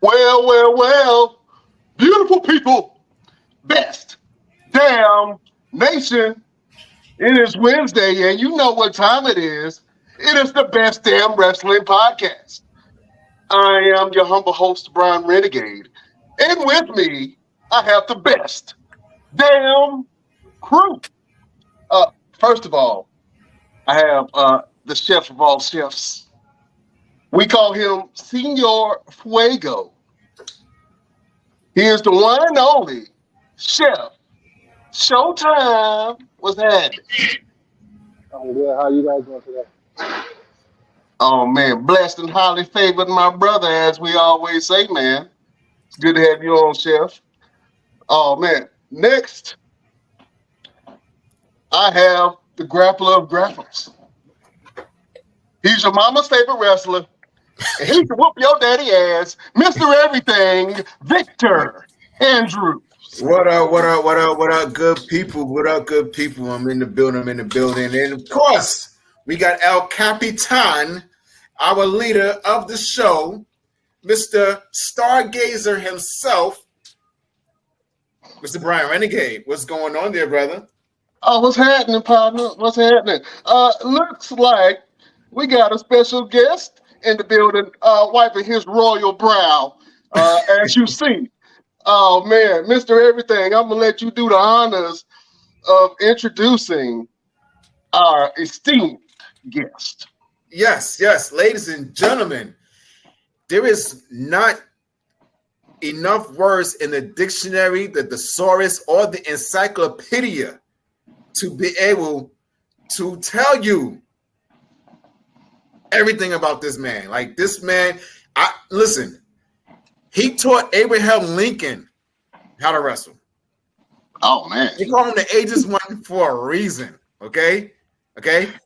Well, beautiful people, best damn nation. It is Wednesday, and you know what time it is. It is the best damn wrestling podcast. I am your humble host, Brian Renegade, and with me, I have the best damn crew. First of all, I have the chef of all chefs. We call him Senor Fuego. He is the one and only chef. Showtime was happening. I'm good. How you guys doing today? Oh man, blessed and highly favored, my brother, as we always say, man. It's good to have you on, chef. Oh man, next I have the grappler of grapples. He's your mama's favorite wrestler, and he can whoop your daddy ass, Mr. Everything, Victor Andrew. What up, good people? What up, good people? I'm in the building, And of course, we got El Capitan, our leader of the show, Mr. Stargazer himself, Mr. Brian Renegade. What's going on there, brother? Oh, what's happening, partner? What's happening? Looks like we got a special guest in the building, wiping his royal brow, as you see. Oh man, Mr. Everything, I'm gonna let you do the honors of introducing our esteemed guest. Yes, ladies and gentlemen, there is not enough words in the dictionary, the thesaurus, or the encyclopedia to be able to tell you everything about this man. Like this man, listen, he taught Abraham Lincoln how to wrestle. Oh man. They call him the ageist one for a reason. Okay.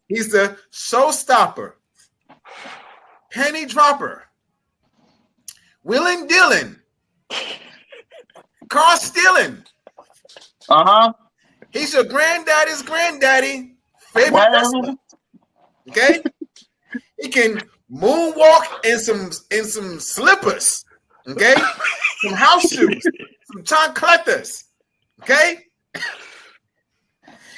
He's the showstopper, penny dropper, wheeling dealing, car stealing. He's your granddaddy's granddaddy favorite wrestler. Okay. He can moonwalk in some slippers. Okay, some house shoes, some chancletas. Okay,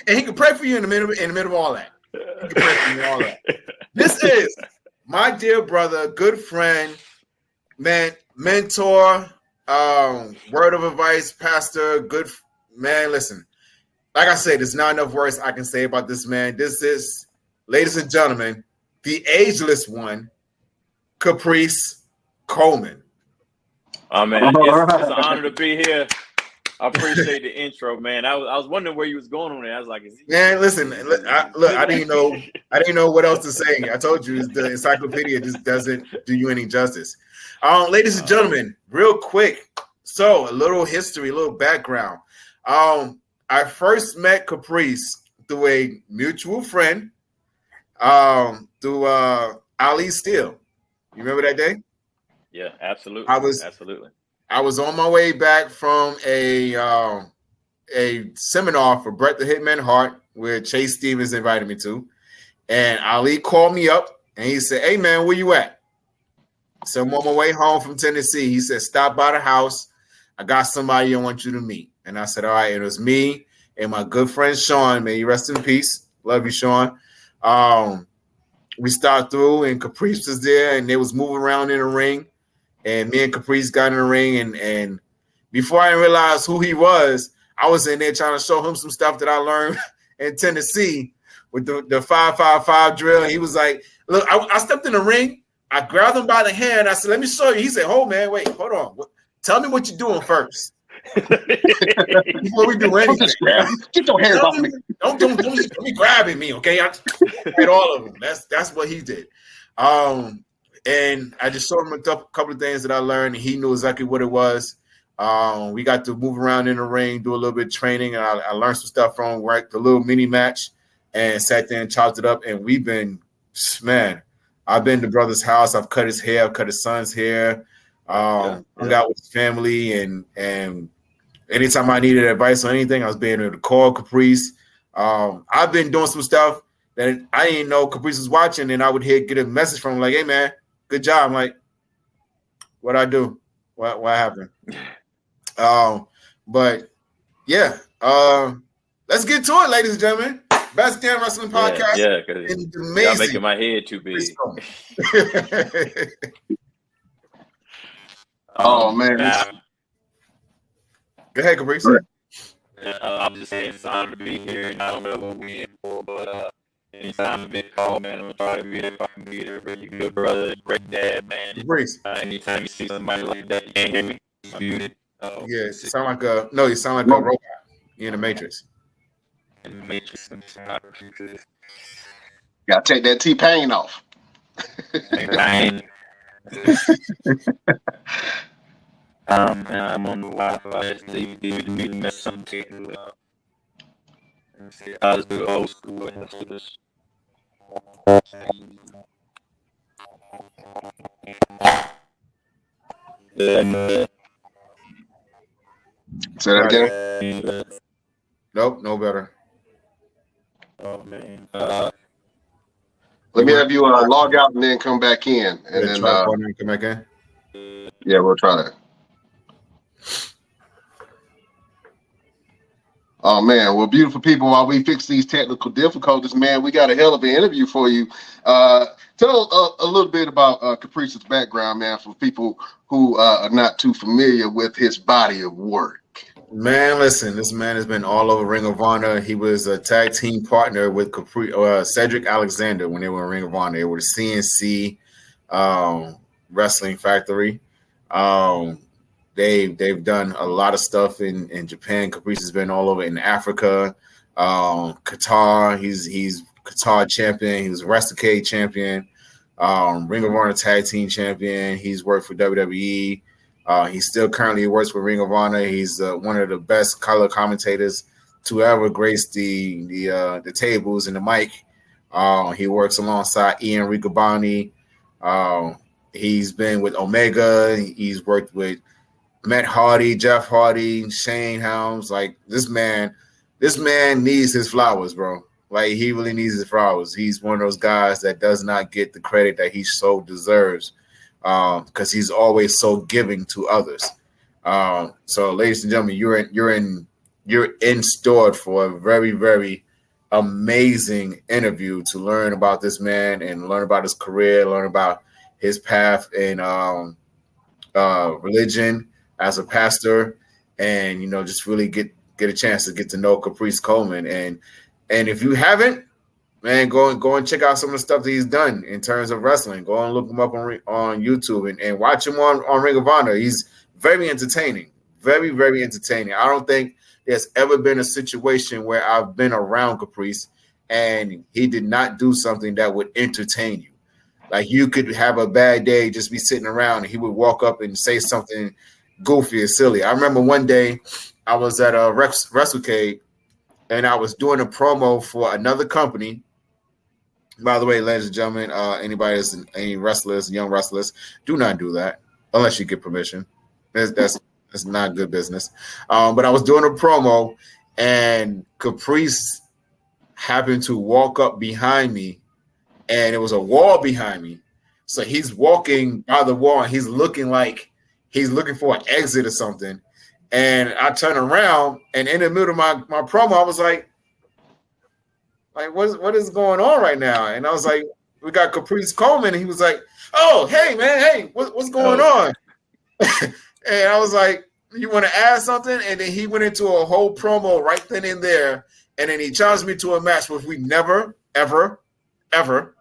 and he can pray for you in the middle of all that. He can pray for you all that. This is my dear brother, good friend, man, mentor, word of advice, pastor, good man. Listen, like I said, there's not enough words I can say about this man. This is, ladies and gentlemen, the ageless one, Caprice Coleman. Oh man, it's an honor to be here. I appreciate the intro, man. I was wondering where you was going on there. I was like, man, listen, I didn't know what else to say. I told you the encyclopedia just doesn't do you any justice. Ladies and gentlemen, real quick. So a little history, a little background. I first met Caprice through a mutual friend, through Ali Steele. You remember that day? Yeah, absolutely. I was on my way back from a seminar for Bret the Hitman Hart, where Chase Stevens invited me to, and Ali called me up and he said, "Hey man, where you at?" So I'm on my way home from Tennessee. He said, "Stop by the house. I got somebody I want you to meet." And I said, "All right." It was me and my good friend Sean. May you rest in peace. Love you, Sean. We started through, and Caprice was there, and they was moving around in the ring. And me and Caprice got in the ring, and before I realized who he was, I was in there trying to show him some stuff that I learned in Tennessee with the 5-5-5 drill. And he was like, "Look," I stepped in the ring. I grabbed him by the hand. I said, "Let me show you." He said, "Oh man, wait, hold on. Tell me what you're doing first before we do anything. Get your hands off me. Don't be grabbing me, okay?" I had all of them. That's what he did. And I just showed him a couple of things that I learned, and he knew exactly what it was. We got to move around in the ring, do a little bit of training, and I learned some stuff from him, worked a little mini match, and sat there and chopped it up. And we've been, man, I've been to brother's house. I've cut his hair. I've cut his son's hair. Hung out with his family, and anytime I needed advice on anything, I was being able to call Caprice. I've been doing some stuff that I didn't know Caprice was watching, and I would get a message from him like, "Hey man, good job." I'm like, "What I do?" What happened? But yeah, let's get to it, ladies and gentlemen. Best damn wrestling podcast. Yeah, because y'all making my head too big. Oh man. Go ahead, Caprice. I'm just saying it's an honor to be here, and I don't know what we're in for, but anytime I've been called, man, I'm gonna try to be there if I can be there. Really good brother, great dad, man. Caprice. Anytime you see somebody like that, you can't hear me. I'm muted. Yeah, you sound like a robot. You're in the Matrix. In the Matrix, Gotta take that T-Pain off. I'm on the Wi-Fi. You need to mess something up. Let's do the old school. Say that again. Nope, no better. Oh man. Let me have you log out and then come back in, and then come back in. Yeah, we'll try that. Oh man, well, beautiful people. While we fix these technical difficulties, man, we got a hell of an interview for you. Tell a little bit about Caprice's background, man, for people who are not too familiar with his body of work. Man, listen, this man has been all over Ring of Honor. He was a tag team partner with Cedric Alexander when they were in Ring of Honor. They were the CNC Wrestling Factory. They've done a lot of stuff in Japan. Caprice has been all over in Africa, Qatar. He's Qatar champion. He was Wrestlecade champion, Ring of Honor tag team champion. He's worked for WWE. He still currently works for Ring of Honor. He's one of the best color commentators to ever grace the tables and the mic. He works alongside Ian Riccoboni. He's been with Omega. He's worked with Matt Hardy, Jeff Hardy, Shane Helms. Like this man needs his flowers, bro. Like he really needs his flowers. He's one of those guys that does not get the credit that he so deserves. Because he's always so giving to others. So, ladies and gentlemen, you're in store for a very, very amazing interview to learn about this man and learn about his career, learn about his path in religion as a pastor, and just really get a chance to get to know Caprice Coleman. And if you haven't, man, go and check out some of the stuff that he's done in terms of wrestling. Go and look him up on YouTube and watch him on Ring of Honor. He's very entertaining, very, very entertaining. I don't think there's ever been a situation where I've been around Caprice and he did not do something that would entertain you. Like you could have a bad day, just be sitting around, and he would walk up and say something goofy or silly. I remember one day I was at a Wrestlecade and I was doing a promo for another company. By the way, ladies and gentlemen, anybody that's any wrestlers, young wrestlers, do not do that unless you get permission. That's not good business. But I was doing a promo, and Caprice happened to walk up behind me, and it was a wall behind me. So he's walking by the wall, and he's looking like he's looking for an exit or something. And I turn around, and in the middle of my promo, I was like, what is going on right now? And I was like, we got Caprice Coleman. And he was like, oh, hey, man, hey, what's going on? And I was like, you want to add something? And then he went into a whole promo right then and there. And then he challenged me to a match which we never, ever, ever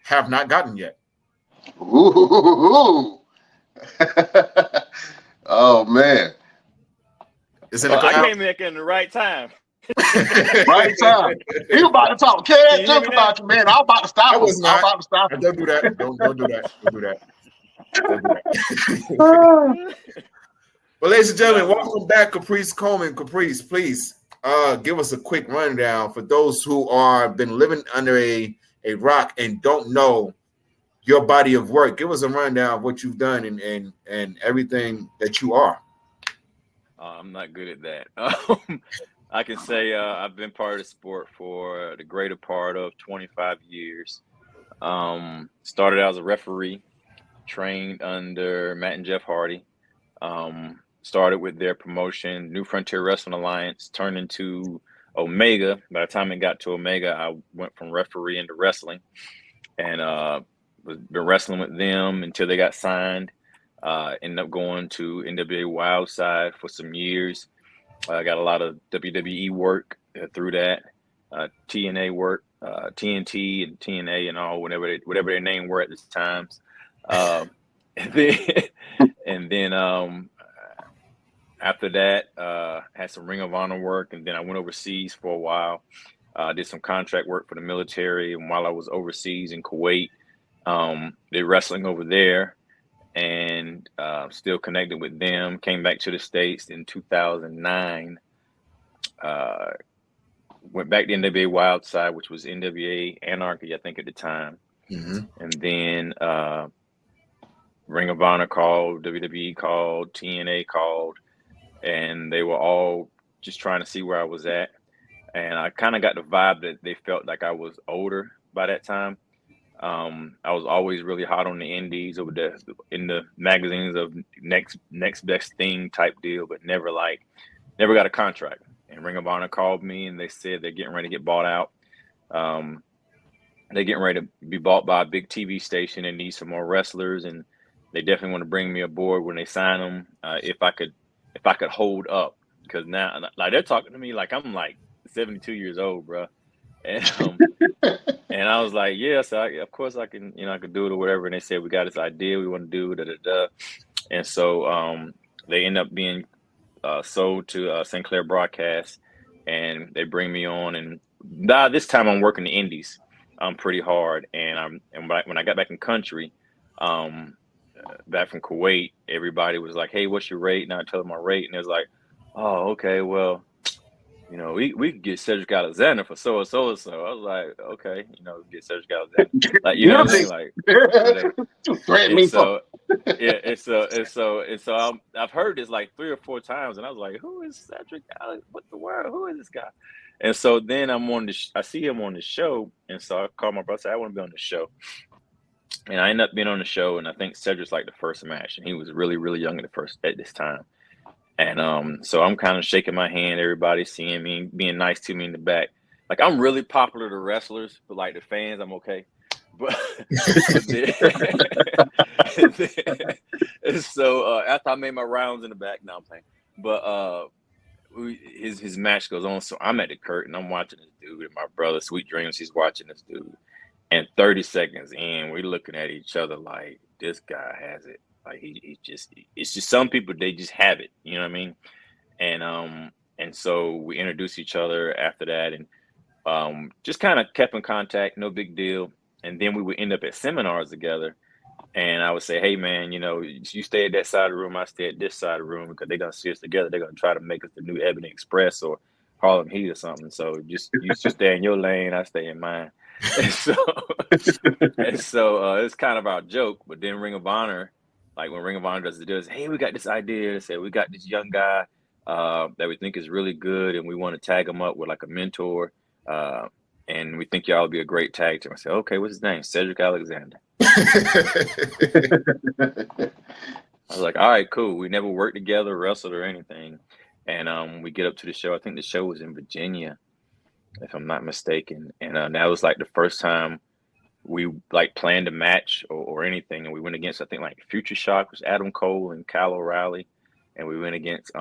have not gotten yet. Ooh. Oh, man. I came back in the right time. Right time. He was about to talk cash junk about you, man. I was about to stop him. Don't do that. Don't do that. Don't do that. Well, ladies and gentlemen, welcome back, Caprice Coleman. Caprice, please give us a quick rundown for those who are been living under a rock and don't know your body of work. Give us a rundown of what you've done and everything that you are. I'm not good at that. I can say I've been part of the sport for the greater part of 25 years. Started out as a referee, trained under Matt and Jeff Hardy. Started with their promotion, New Frontier Wrestling Alliance, turned into Omega. By the time it got to Omega, I went from referee into wrestling, and was been wrestling with them until they got signed. Ended up going to NWA Wildside for some years. I got a lot of WWE work through that, TNA work, TNT and TNA and all, whatever their name were at the times. And then, and then after that, had some Ring of Honor work, and then I went overseas for a while. Did some contract work for the military, and while I was overseas in Kuwait, did wrestling over there, and still connected with them. Came back to the States in 2009. Went back to NWA Wildside, which was NWA Anarchy, I think, at the time. And then Ring of Honor called, WWE called, TNA called, and they were all just trying to see where I was at. And I kind of got the vibe that they felt like I was older by that time. I was always really hot on the indies or in the magazines of next best thing type deal, but never got a contract. And Ring of Honor called me and they said they're getting ready to get bought out. They're getting ready to be bought by a big TV station and need some more wrestlers, and they definitely want to bring me aboard when they sign them. If I could hold up, because now like they're talking to me like I'm like 72 years old, bro. And and I was like, yes, of course I can, I could do it or whatever. And they said, we got this idea we want to do, And so they end up being sold to Sinclair Broadcast, and they bring me on. And this time I'm working the indies pretty hard. And when I got back in country, back from Kuwait, everybody was like, hey, what's your rate? And I told them my rate, and it was like, oh, okay, well, we could get Cedric Alexander for so and so and so. I was like, okay, get Cedric Alexander. Like, you know what I mean? Like, threaten me so I've heard this like 3 or 4 times, and I was like, who is Cedric Alex? What the world? Who is this guy? And so then I see him on the show, and so I called my brother, I said, I want to be on the show. And I ended up being on the show, and I think Cedric's like the first match, and he was really, really young at this time. And so I'm kind of shaking my hand, everybody seeing me, being nice to me in the back. Like, I'm really popular to wrestlers, but like the fans, I'm okay. But and so after I made my rounds in the back, now I'm playing. But his match goes on, so I'm at the curtain, I'm watching this dude, and my brother, Sweet Dreams, he's watching this dude. And 30 seconds in, we're looking at each other like, this guy has it. Like, it's just some people, they just have it, you know what I mean? And so we introduced each other after that, and just kind of kept in contact, no big deal. And then we would end up at seminars together, and I would say, hey man, you stay at that side of the room, I stay at this side of the room, because they're gonna see us together. They're gonna try to make us the new Ebony Express or Harlem Heat or something. So you just stay in your lane, I stay in mine. And so it's kind of our joke. But then Ring of Honor, like when Ring of Honor does, hey, we got this idea. They say, we got this young guy that we think is really good, and we want to tag him up with like a mentor. And we think y'all will be a great tag team. I said, okay, what's his name? Cedric Alexander. I was like, all right, cool. We never worked together, wrestled or anything. And we get up to the show. I think the show was in Virginia, if I'm not mistaken. And that was like the first time we like planned a match or anything. And we went against, I think, like Future Shock, was Adam Cole and Kyle O'Reilly. And we went against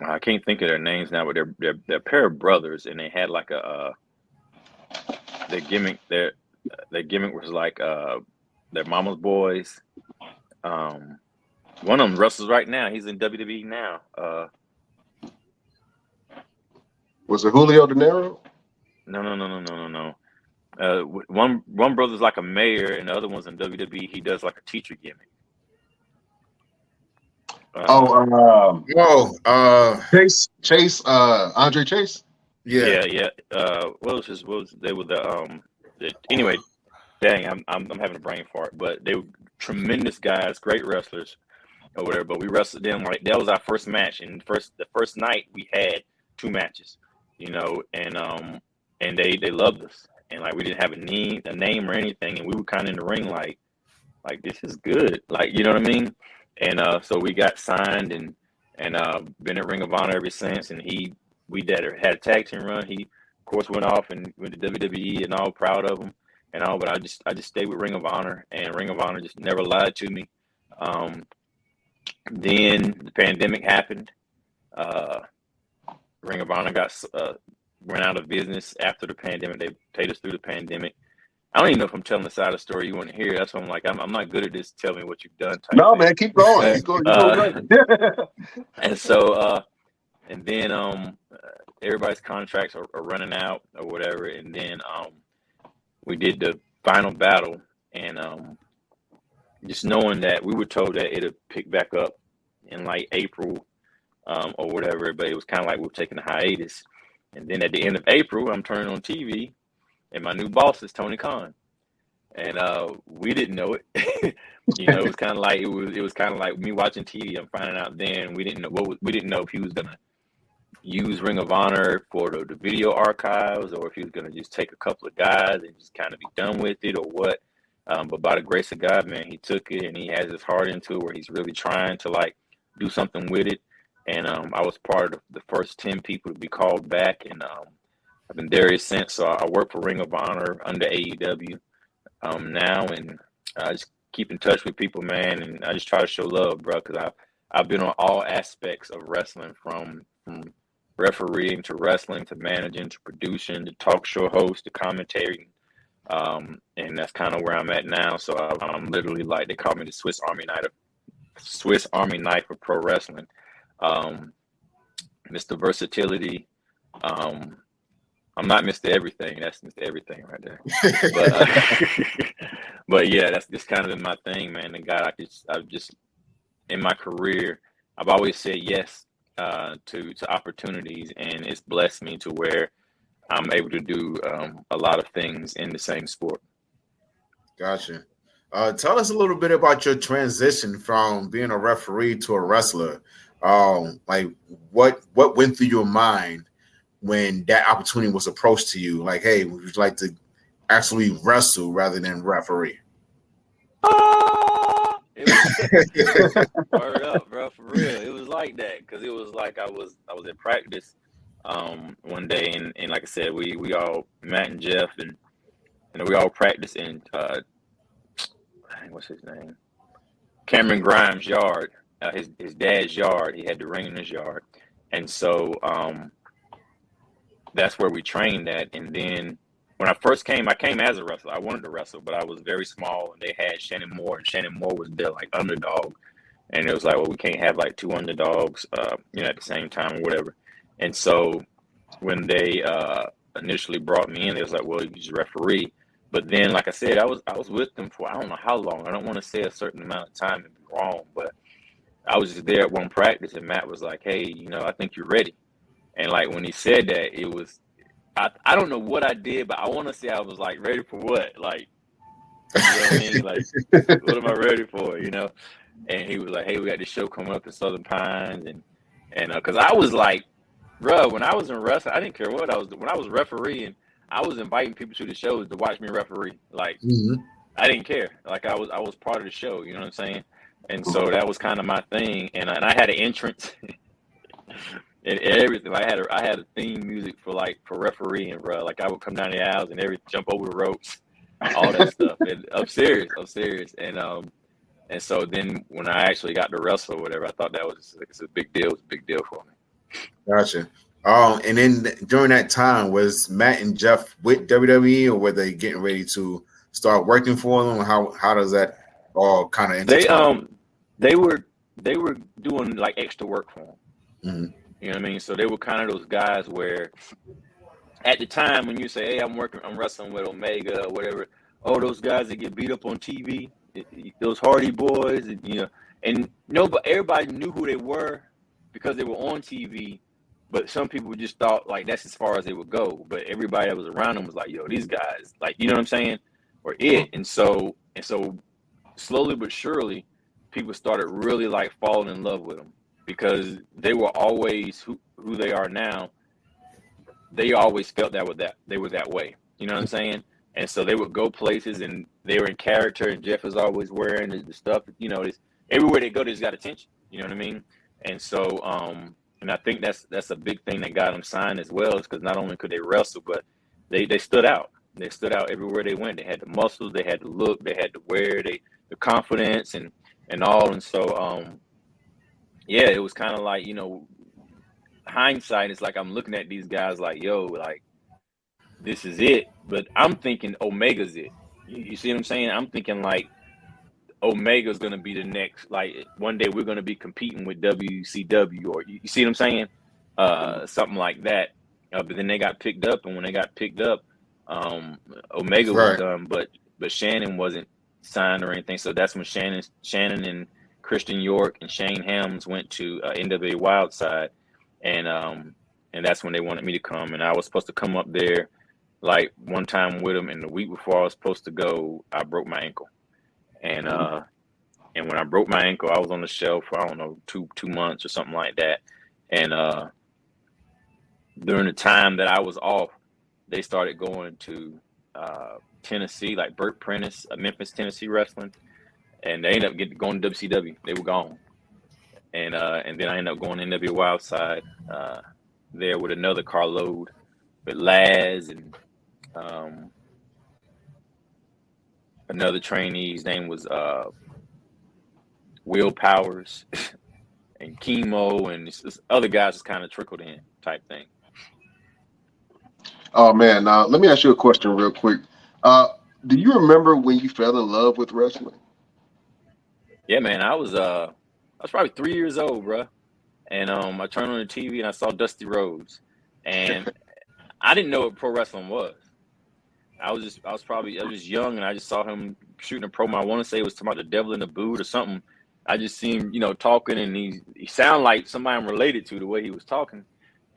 I can't think of their names now, but they're a pair of brothers, and they had like their gimmick was like their mama's boys. One of them wrestles right now. He's in WWE now. Was it Julio De Niro? No. One brother's like a mayor, and the other one's in WWE. He does like a teacher gimmick. Chase, Andre Chase. Yeah. What was they were anyway. Dang, I'm having a brain fart, but they were tremendous guys, great wrestlers or whatever. But we wrestled them like that was our first match, and the first night we had 2 matches, and they loved us, and like we didn't have a name or anything, and we were kind of in the ring like, like this is good. Like, you know what I mean? And so we got signed and been at Ring of Honor ever since. And we had a tag team run. He of course went off and went to WWE and all, proud of him and all. But I just stayed with Ring of Honor, and Ring of Honor just never lied to me. Then the pandemic happened. Ring of Honor went out of business after the pandemic. They paid us through the pandemic. I don't even know if I'm telling the side of the story you want to hear. That's why I'm like, I'm not good at this. Tell me what you've done. No, man, keep going. Keep going. And so, and then everybody's contracts are running out or whatever. And then we did the final battle, and just knowing that we were told that it'd pick back up in like April or whatever, but it was kind of like we were taking a hiatus. And then at the end of April, I'm turning on TV, and my new boss is Tony Khan, and we didn't know it. It was kind of like it was kind of like me watching TV. I'm finding out then we didn't know if he was gonna use Ring of Honor for the video archives, or if he was gonna just take a couple of guys and just kind of be done with it, or what. But by the grace of God, man, he took it and he has his heart into it, where he's really trying to like do something with it. And I was part of the first 10 people to be called back, and I've been there since. So I work for Ring of Honor under AEW now, and I just keep in touch with people, man, and I just try to show love, bro, because I've been on all aspects of wrestling, from refereeing to wrestling to managing to producing to talk show host to commentating, and that's kind of where I'm at now. So I'm literally like, they call me the Swiss Army knife of pro wrestling. Mr. Versatility. I'm not Mr. Everything. That's Mr. Everything right there. But yeah, that's just kind of been my thing, man. And God, I've just in my career, I've always said yes to opportunities, and it's blessed me to where I'm able to do a lot of things in the same sport. Gotcha. Tell us a little bit about your transition from being a referee to a wrestler. Like what went through your mind when that opportunity was approached to you? Like, hey, would you like to actually wrestle rather than referee? Word up, bro, for real. It was like that, because it was like I was in practice one day, and like I said, we all, Matt and Jeff, and we all practiced in what's his name? Cameron Grimes' yard. His dad's yard. He had the ring in his yard, and so that's where we trained at. And then when I first came, I came as a wrestler. I wanted to wrestle, but I was very small, and they had Shannon Moore, and Shannon Moore was their like underdog, and it was like, well, we can't have like two underdogs, at the same time or whatever. And so when they initially brought me in, it was like, well, you just referee. But then, like I said, I was with them for I don't know how long. I don't want to say a certain amount of time and be wrong, but I was just there at one practice, and Matt was like, hey, I think you're ready. And like when he said that, it was, I don't know what I did, but I want to say I was like, ready for what? Like, you know what I mean? Like, what am I ready for? And he was like, hey, we got this show coming up in Southern Pines. And because I was like, bro, when I was in wrestling, I didn't care what I was doing. When I was refereeing, I was inviting people to the shows to watch me referee. Like, I didn't care. Like, I was part of the show, you know what I'm saying? And so that was kind of my thing. And I had an entrance and everything. I had a theme music for refereeing, bro. Like, I would come down the aisles and jump over the ropes, all that stuff. And I'm serious. And so then when I actually got to wrestle or whatever, I thought that was it's a big deal. It was a big deal for me. Gotcha. And then during that time, was Matt and Jeff with WWE, or were they getting ready to start working for them? How does that all kind of intertwine? They were doing like extra work for them. Mm-hmm. You know what I mean? So they were kind of those guys where at the time when you say, hey, I'm wrestling with Omega or whatever, those guys that get beat up on TV, those Hardy Boys, and but everybody knew who they were because they were on TV. But some people just thought like that's as far as they would go. But everybody that was around them was like, yo, these guys, like, you know what I'm saying? Or it. And so slowly but surely, people started really like falling in love with them because they were always who they are now. They always felt they were that way. You know what I'm saying? And so they would go places and they were in character, and Jeff is always wearing the stuff, you know, everywhere they go, they just got attention. You know what I mean? And so, and I think that's a big thing that got them signed as well, is because not only could they wrestle, but they stood out. They stood out everywhere they went. They had the muscles, they had the look, they had the wear, the confidence and all. And so, yeah, it was kind of like, you know, hindsight, it's like I'm looking at these guys like, yo, like, this is it. But I'm thinking Omega's it. You see what I'm saying? I'm thinking like Omega's going to be the next, like one day we're going to be competing with WCW, or you see what I'm saying? Something like that. But then they got picked up, and when they got picked up, Omega was done, but Shannon wasn't signed or anything. So that's when Shannon and Christian York and Shane Helms went to NWA Wildside, and that's when they wanted me to come, and I was supposed to come up there like one time with them, and the week before I was supposed to go, I broke my ankle. And when I broke my ankle, I was on the shelf for, I don't know, two months or something like that. And during the time that I was off, they started going to Tennessee, like Burt Prentice, Memphis, Tennessee wrestling, and they ended up going to WCW. They were gone, and then I ended up going to NWA Wildside there with another carload with Laz and another trainee. His name was Will Powers and Chemo, and this other guys just kind of trickled in type thing. Oh man, let me ask you a question real quick. Do you remember when you fell in love with wrestling? Yeah, man, I was probably 3 years old, bro, and I turned on the TV and I saw Dusty Rhodes, and I didn't know what pro wrestling was. I was just young, and I just saw him shooting a promo. I want to say it was talking about the devil in the boot or something. I just seen him, you know, talking, and he sounded like somebody I'm related to the way he was talking.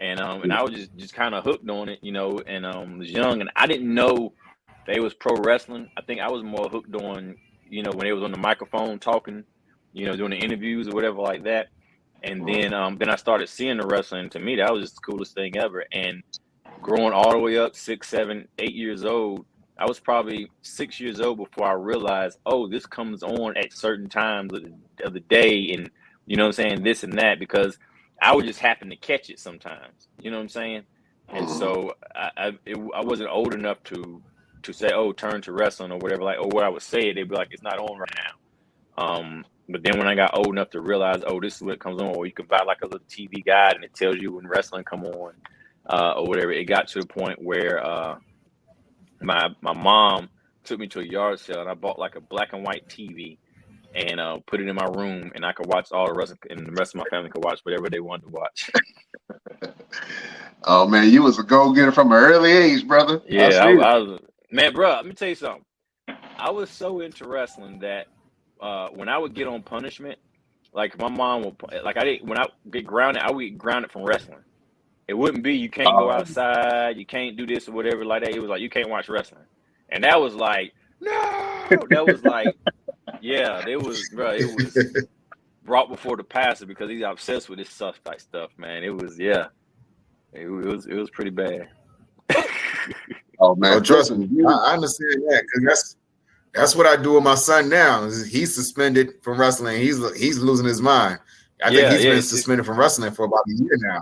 And I was just kind of hooked on it, you know, and was young, and I didn't know they was pro wrestling. I think I was more hooked on, you know, when they was on the microphone talking, you know, doing the interviews or whatever like that. And then I started seeing the wrestling. To me, that was just the coolest thing ever. And growing all the way up 6, 7, 8 years old, I was probably 6 years old before I realized, oh, this comes on at certain times of the day, and you know what I'm saying, this and that, because I would just happen to catch it sometimes. You know what I'm saying? And so I wasn't old enough to say, oh, turn to wrestling or whatever. Like, or what I would say, they'd be like, it's not on right now. But then when I got old enough to realize, oh, this is what comes on, or you can buy like a little TV guide and it tells you when wrestling come on, or whatever. It got to the point where my mom took me to a yard sale, and I bought like a black and white TV and put it in my room, and I could watch all the rest, and the rest of my family could watch whatever they wanted to watch. Oh man, you was a go-getter from an early age, brother. Yeah, I was, man, bro. Let me tell you something. I was so into wrestling that when I would get on punishment, like my mom would, like when I get grounded, I would get grounded from wrestling. It wouldn't be you can't go outside, you can't do this or whatever like that. It was like you can't watch wrestling, and that was like no, that was like yeah, it was, bro. It was brought before the pastor because he's obsessed with this stuff, man. It was it was pretty bad. Oh man, trust me, I understand that, because that's what I do with my son now. He's suspended from wrestling. He's losing his mind. I think he's been suspended from wrestling for about a year now.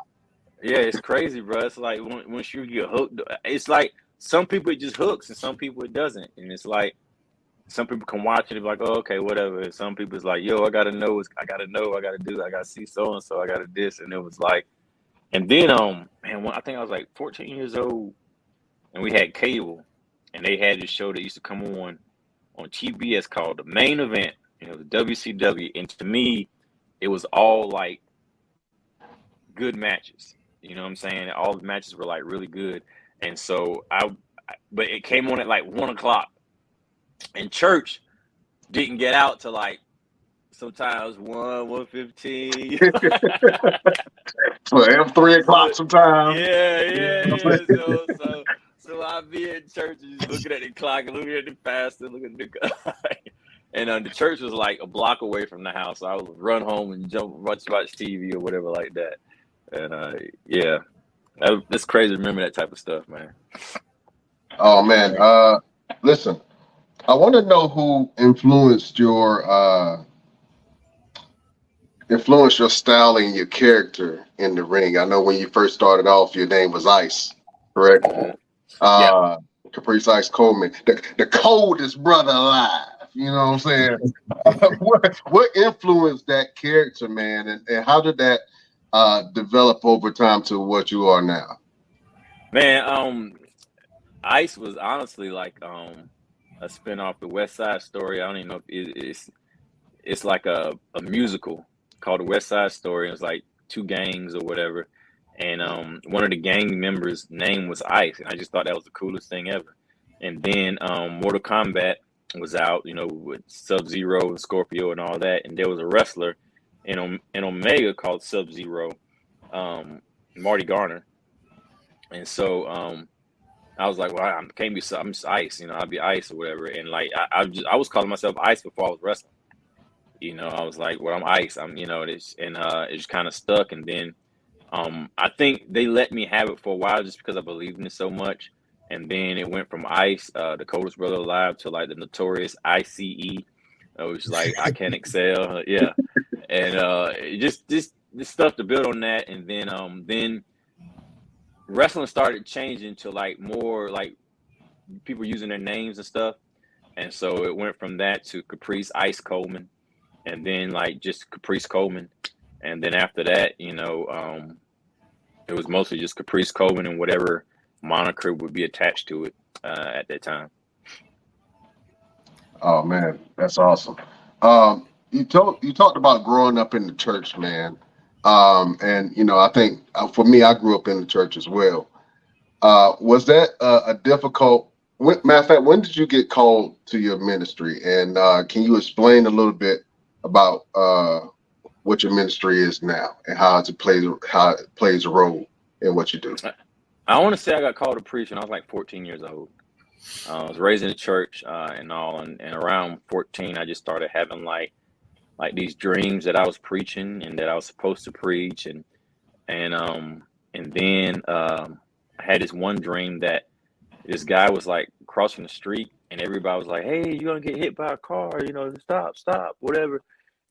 Yeah, it's crazy, bro. It's like once you get hooked, it's like some people it just hooks and some people it doesn't. And it's like some people can watch it and be like, oh, okay, whatever. And some people it's like, yo, I gotta know, I gotta see so and so, I gotta this. And it was like, and then man, I think I was like 14 years old, and we had cable, and they had this show that used to come on TBS called The Main Event, and it was WCW. And to me, it was all like good matches. You know what I'm saying? All the matches were like really good. And so but it came on at like 1:00, and church didn't get out to like sometimes 1:15. Well, 3:00 sometimes. Yeah. So I'd be in church and just looking at the clock and looking at the pastor, looking at the and the church was like a block away from the house. So I would run home and watch TV or whatever like that. And yeah, that's crazy to remember that type of stuff, man. Oh man, Listen, I want to know who influenced your style and your character in the ring. I know when you first started off, your name was Ice, correct? Mhm. Yeah. Uh, Caprice Ice Coleman, the coldest brother alive. You know what I'm saying? what influenced that character, man, and how did that develop over time to what you are now? Man, Ice was honestly like a spin-off the West Side Story. I don't even know if it's like a musical called the West Side Story. It's like two gangs or whatever. And one of the gang members' name was Ice, and I just thought that was the coolest thing ever. And then Mortal Kombat was out, you know, with Sub Zero and Scorpio and all that. And there was a wrestler in Omega called Sub Zero, Marty Garner. And so I was like, well, I can't be, I'm just Ice, you know, I'll be Ice or whatever. And like, I was calling myself Ice before I was wrestling. You know, I was like, well, I'm Ice. I'm, you know, this, and it just kind of stuck. And then I think they let me have it for a while just because I believed in it so much. And then it went from Ice, the coldest brother alive, to like the notorious ICE. It was like I can't excel, yeah. And just this stuff to build on that. And then wrestling started changing to like more like people using their names and stuff. And so it went from that to Caprice Ice Coleman, and then like just Caprice Coleman. And then after that, you know, it was mostly just Caprice Coleman and whatever moniker would be attached to it at that time. Oh man, that's awesome. You talked about growing up in the church, man. And you know, I think for me, I grew up in the church as well. Was that a difficult? Matter of fact, when did you get called to your ministry? And can you explain a little bit about what your ministry is now and how it plays a role in what you do? I want to say I got called to preach when I was like 14 years old. I was raised in the church and all, and around 14, I just started having like these dreams that I was preaching and that I was supposed to preach, and then I had this one dream that this guy was like crossing the street, and everybody was like, "Hey, you're gonna get hit by a car, you know, stop, whatever."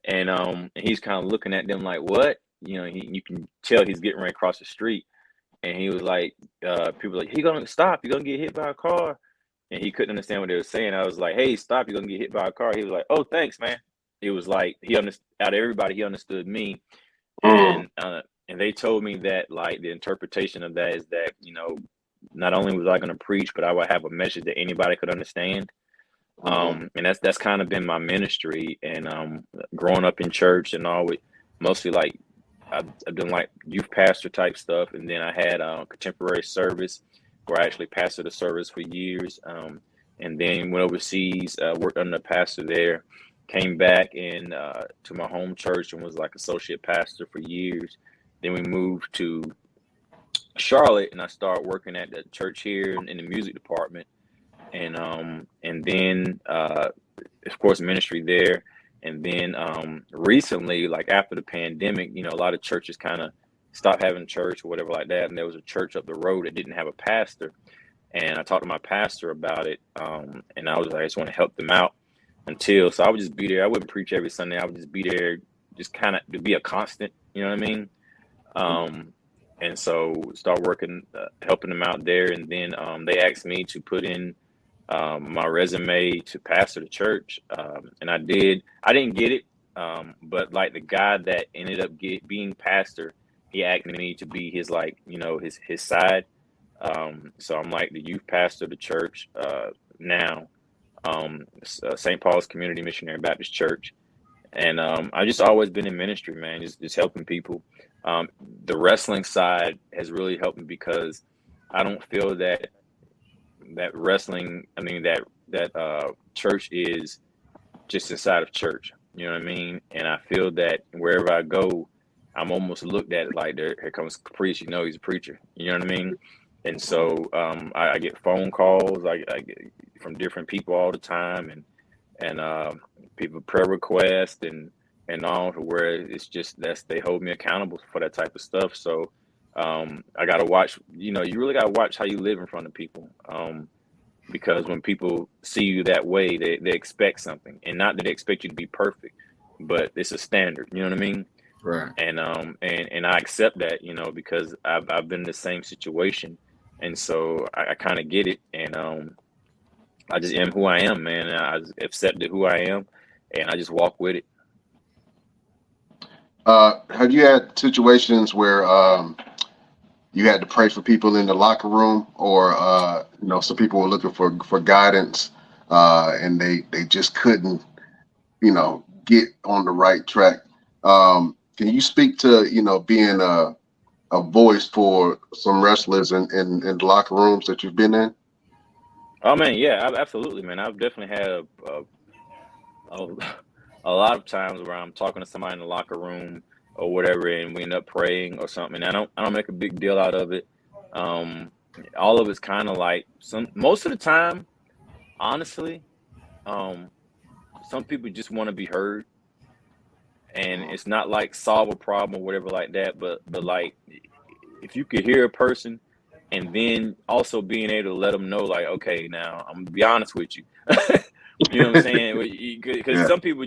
And he's kind of looking at them like, "What?" You know, you can tell he's getting ready to cross the street, and he was like, "People were like, he gonna stop, you're gonna get hit by a car." And he couldn't understand what they were saying. I was like, "Hey, stop! You're gonna get hit by a car." He was like, "Oh, thanks, man." It was like he understood out of everybody. He understood me, Mm, and they told me that like the interpretation of that is that, you know, not only was I going to preach, but I would have a message that anybody could understand. mhm. And that's kind of been my ministry. And growing up in church and all, with mostly like I've done like youth pastor type stuff, and then I had contemporary service where I actually pastored a service for years, and then went overseas, worked under a pastor there, came back and to my home church and was like associate pastor for years. Then we moved to Charlotte, and I started working at the church here in the music department, and then of course ministry there. And then recently, like after the pandemic, you know, a lot of churches kind of stopped having church or whatever like that, and there was a church up the road that didn't have a pastor. And I talked to my pastor about it, and I was like, I just want to help them out until, so I would just be there. I wouldn't preach every Sunday. I would just be there, just kind of to be a constant, you know what I mean? And so start working, helping them out there. And then they asked me to put in my resume to pastor the church, and I did. I didn't get it, but like the guy that ended up being pastor, he asked me to be his, like, you know, his side. So I'm like the youth pastor of the church now, St. Paul's Community Missionary Baptist Church. And I've just always been in ministry, man, just helping people. The wrestling side has really helped me because I don't feel that wrestling, I mean, that church is just inside of church. You know what I mean? And I feel that wherever I go, I'm almost looked at like, there, here comes Caprice, you know, he's a preacher. You know what I mean? And so I get phone calls I get from different people all the time, and people prayer requests and all, to where it's just they hold me accountable for that type of stuff. So I gotta watch. You know, you really gotta watch how you live in front of people, because when people see you that way, they expect something, and not that they expect you to be perfect, but it's a standard. You know what I mean? Right. And I accept that, you know, because I've been in the same situation, and so I kind of get it, and I just am who I am, man. And I just accepted who I am, and I just walk with it. Have you had situations where you had to pray for people in the locker room, or some people were looking for guidance, and they just couldn't, get on the right track? Can you speak to being a voice for some wrestlers in the locker rooms that you've been in? Oh man, yeah, absolutely, man. I've definitely had a, a lot of times where I'm talking to somebody in the locker room or whatever, and we end up praying or something. And I don't make a big deal out of it. All of it's kind of like most of the time, honestly. Some people just want to be heard, and it's not like solve a problem or whatever like that. But like, if you could hear a person, and then also being able to let them know, like, okay, now I'm gonna be honest with you. You know what I'm saying? Because Yeah. some people,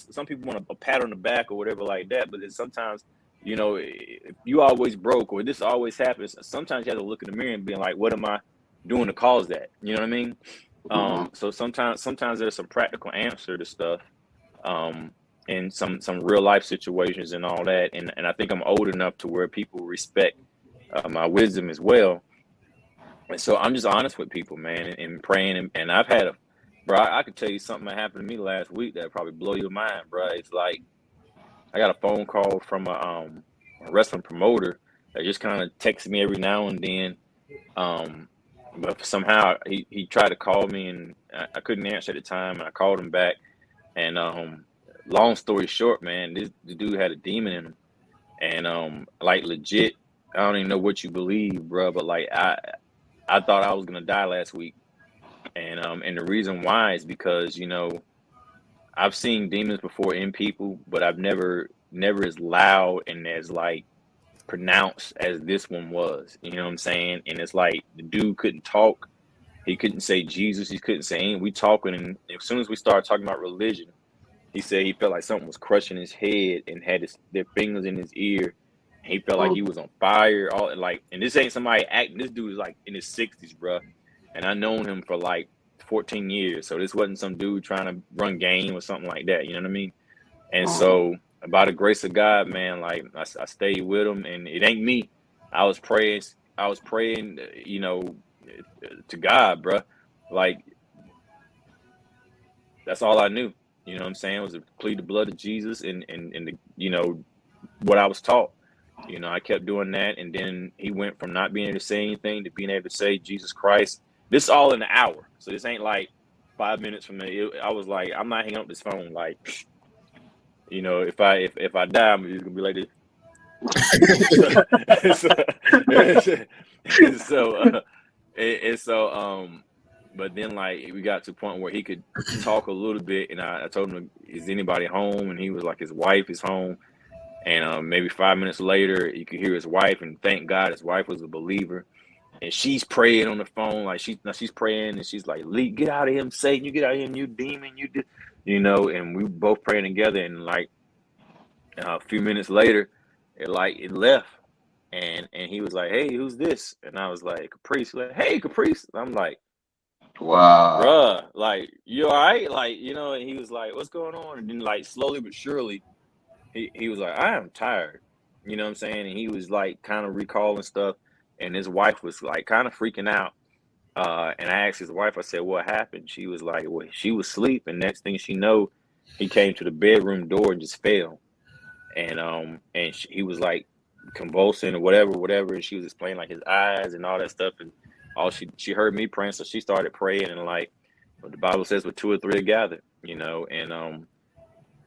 some people want a pat on the back or whatever like that. But then sometimes, if you always broke or this always happens, sometimes you have to look in the mirror and be like, what am I doing to cause that? You know what I mean? So sometimes there's some practical answer to stuff, and some real life situations and all that. And I think I'm old enough to where people respect my wisdom as well. And so I'm just honest with people, man, and praying. And I've had bro, I could tell you something that happened to me last week that probably blow your mind, bro. It's like I got a phone call from a wrestling promoter that just kind of texts me every now and then. But somehow he tried to call me, and I couldn't answer at the time, and I called him back. And long story short, man, the dude had a demon in him, and like legit, I don't even know what you believe, bro, but like I thought I was gonna die last week, and the reason why is because I've seen demons before in people, but I've never as loud and as like pronounced as this one was. You know what I'm saying? And it's like the dude couldn't talk. He couldn't say Jesus. He couldn't say anything. We talking, and as soon as we started talking about religion, he said he felt like something was crushing his head and had their fingers in his ear. He felt like he was on fire. And this ain't somebody acting. This dude is like in his 60s, bro. And I known him for like 14 years. So this wasn't some dude trying to run game or something like that. You know what I mean? And so by the grace of God, man, like I stayed with him, and it ain't me. I was praying, to God, bro. Like that's all I knew. You know what I'm saying? Was to plead the blood of Jesus and what I was taught. I kept doing that, and then he went from not being able to say anything to being able to say Jesus Christ. This all in an hour, so this ain't like 5 minutes from me. I was like, I'm not hanging up this phone. Like, if I die, I'm just gonna be like this. But then like we got to a point where he could talk a little bit, and I told him, is anybody home? And he was like, his wife is home. And maybe 5 minutes later, you could hear his wife, and thank God his wife was a believer. And she's praying on the phone, like she's praying, and she's like, "Lee, get out of him, Satan! You get out of him, you demon! You did, And we were both praying together, and like a few minutes later, it left, and he was like, "Hey, who's this?" And I was like, "Caprice." Like, "Hey, Caprice." I'm like, Wow. "Bruh, like you all right?" Like And he was like, "What's going on?" And then like slowly but surely, he was like, "I am tired." You know what I'm saying? And he was like kind of recalling stuff. And his wife was like kind of freaking out. And I asked his wife, I said, "What happened?" She was like, "Well, she was asleep. And next thing she know, he came to the bedroom door and just fell." And he was like convulsing or whatever. And she was explaining like his eyes and all that stuff. And she heard me praying. So she started praying. And like the Bible says, with 2 or 3 are gathered, And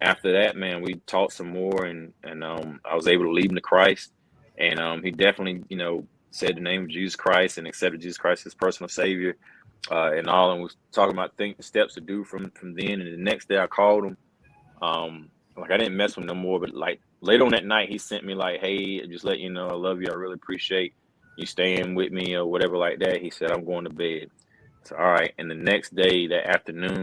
after that, man, we talked some more, and I was able to lead him to Christ. And he definitely, said the name of Jesus Christ and accepted Jesus Christ as personal savior, and all. And was talking about the steps to do from then. And the next day I called him. Like I didn't mess with him no more, but like later on that night, he sent me like, "Hey, just let you know, I love you. I really appreciate you staying with me," or whatever like that. He said, "I'm going to bed." So all right, and the next day, that afternoon.